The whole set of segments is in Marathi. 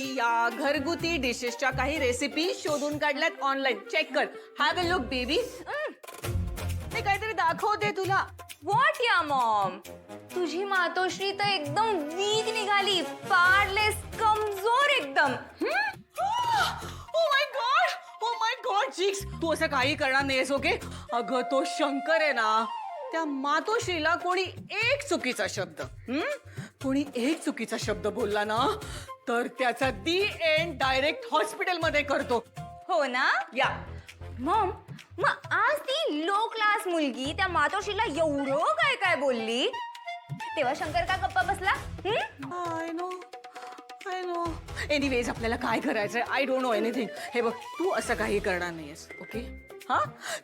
मी या घरगुती डिशेसच्या काही रेसिपी शोधून काढल्यात ऑनलाईन. चेक कर. Have a look baby. ते काहीतरी दाखवते तुला. व्हॉट या मॉम, तुझी मातोश्री तर एकदम वीक निघाली, पारलेस कमजोर एकदम. ओ माय गॉड जिक्स, तू असं काही करणार नाहीस ओके. अगं तो शंकर आहे ना, त्या मातोश्रीला कोणी एक चुकीचा शब्द कोणी एक चुकीचा शब्द बोलला ना तर त्याचा दी एंड डायरेक्ट हॉस्पिटलमध्ये करतो. हो ना या मॉम, मग आज ती लो क्लास मुलगी त्या मातोश्रीला एवढं काय काय बोलली, तेव्हा शंकर का गप्पा बसला? आय नो एनिवेज आपल्याला काय करायचंय, आय डोंट नो एनिथिंग. हे बघ, तू असं काही करणार नाहीयेस ओके. हा,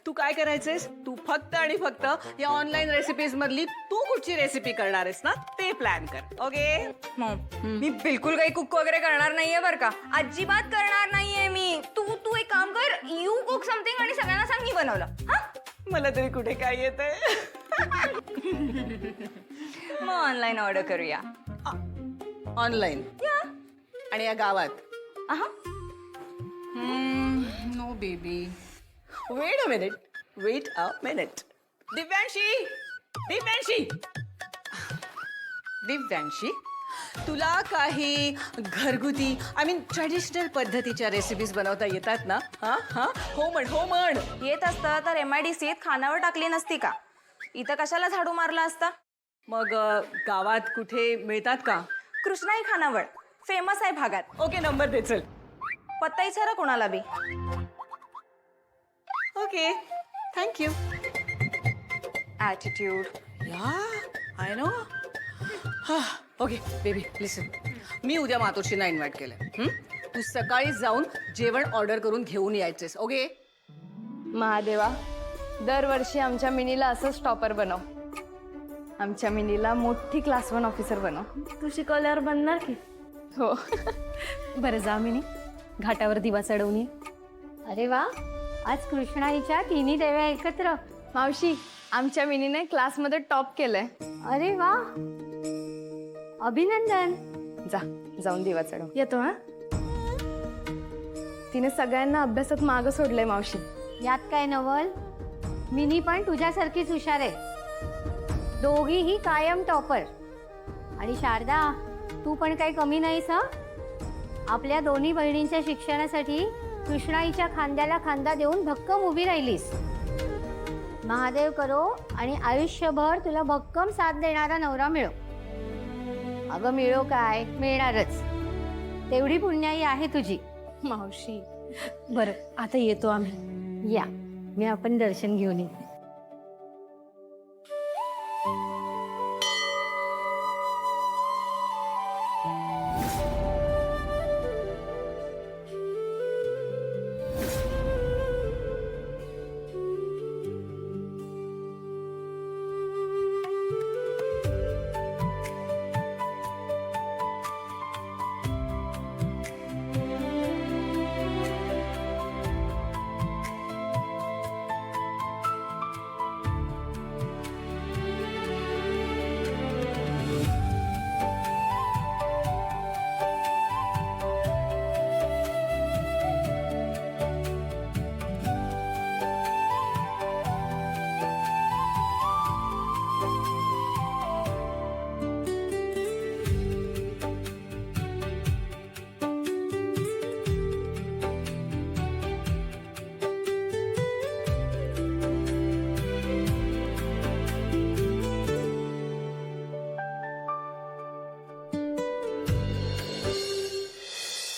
तू काय करायचंयस, तू फक्त आणि फक्त या ऑनलाईन रेसिपीज मधली तू कुठची रेसिपी करणार आहेस ना ते प्लॅन कर ओके. मॉम, मी बिलकुल काही कुक वगैरे करणार नाहीये बरं का, अजिबात करणार नाहीये मी. तू एक काम कर, यू कुक समथिंग आणि सगळ्यांना सांग मी बनवलं. हा, मला तरी कुठे काय येतंय. मग ऑनलाईन ऑर्डर करूया. ऑनलाईन आणि या गावात. No baby, wait a minute. Divyanshi, तुला काही घरगुती आय मीन ट्रेडिशनल पद्धतीच्या रेसिपीज बनवता येतात ना? हा हा, हो म्हण. येत असतं तर MIDCत खानावर टाकली नसती का? इथं कशाला झाडू मारला असता? मग गावात कुठे मिळतात का? कृष्णाई खानावळ फेमस आहे भागात. ओके, नंबर दे चल. पत्ता विचारा कोणाला बी. Okay, thank you. Attitude. Yeah I know. Okay baby listen, मी उद्या मातोश्रीना इन्व्हाइट केलंय. तू सकाळी जाऊन जेवण ऑर्डर करून घेऊन यायचेस ओके. महादेवा, दरवर्षी आमच्या मिनीला असंच टॉपर बनव. आमच्या मिनीला मोठी क्लास 1 ऑफिसर बनव. तू शिकवल्यावर बनणार की? हो. बरं जा मिनी, घाटावर दिवा चढवून ये. अरे वा, आज कृष्णाईच्या तिन्ही देव्या एकत्र. मावशी, आमच्या मिनीने क्लासमध्ये टॉप केलंय. अरे वा, अभिनंदन. जाऊन दिवा चढव. येतो हा. तिने सगळ्यांना अभ्यासात मागं सोडलंय मावशी. यात काय नवल, मिनी पण तुझ्यासारखीच हुशार आहे. दोघीही कायम टॉपर. आणि शारदा, तू पण काही कमी नाहीस. आपल्या दोन्ही बहिणींच्या शिक्षणासाठी कृष्णाईच्या खांद्याला खांदा देऊन भक्कम उभी राहिलीस. महादेव करो आणि आयुष्यभर तुला भक्कम साथ देणारा नवरा मिळो. अगं मिळो काय, मिळणारच. तेवढी पुण्याई आहे तुझी. मावशी, बरं आता येतो आम्ही. या, मी आपण दर्शन घेऊन येते.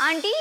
आंटी,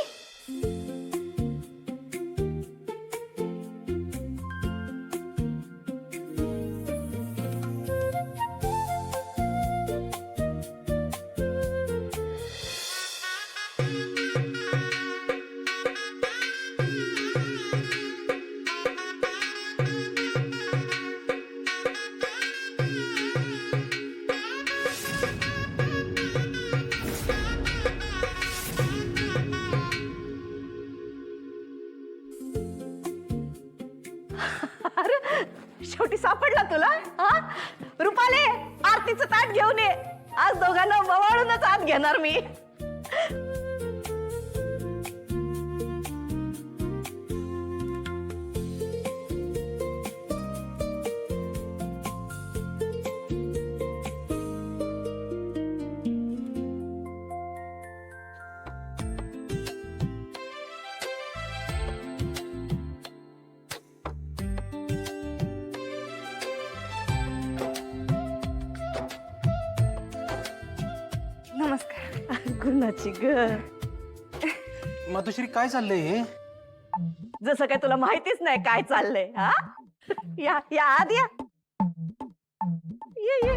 शेवटी सापडला तुला. हा, रुपाले, आरतीचं ताट घेऊन ये. आज दोघांना ववाळूनच आत घेणार मी. लग्नाची ग. मातोश्री काय चाललंय हे? जसं काय तुला माहितीच नाही काय चाललंय. हा या या आत या. ये ये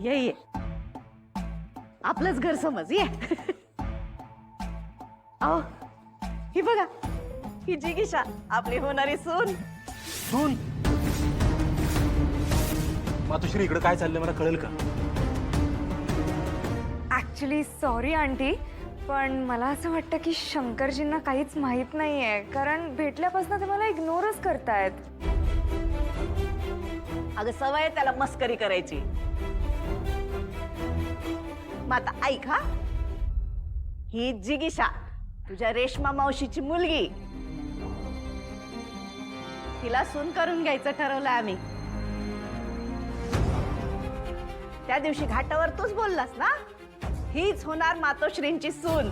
ये ये. आपलंच घर समज ये. अहो ही बघा, ही जिगीषा आपली होणारी सून. सून? मातोश्री इकडे काय चाललंय मला कळेल का? ऍक्च्युली सॉरी आंटी, पण मला असं वाटतं की शंकरजींना काहीच माहित नाहीये, कारण भेटल्यापासून ते मला इग्नोरच करतायत. अगं सवय आहे त्याला मस्करी करायची. मग आता ऐक हा, ही जिगीषा तुझ्या रेश्मा मावशीची मुलगी. तिला सून करून घ्यायचं ठरवलं आम्ही. त्या दिवशी घाटावर तूच बोललास ना, हीच होणार मातोश्रींची सून.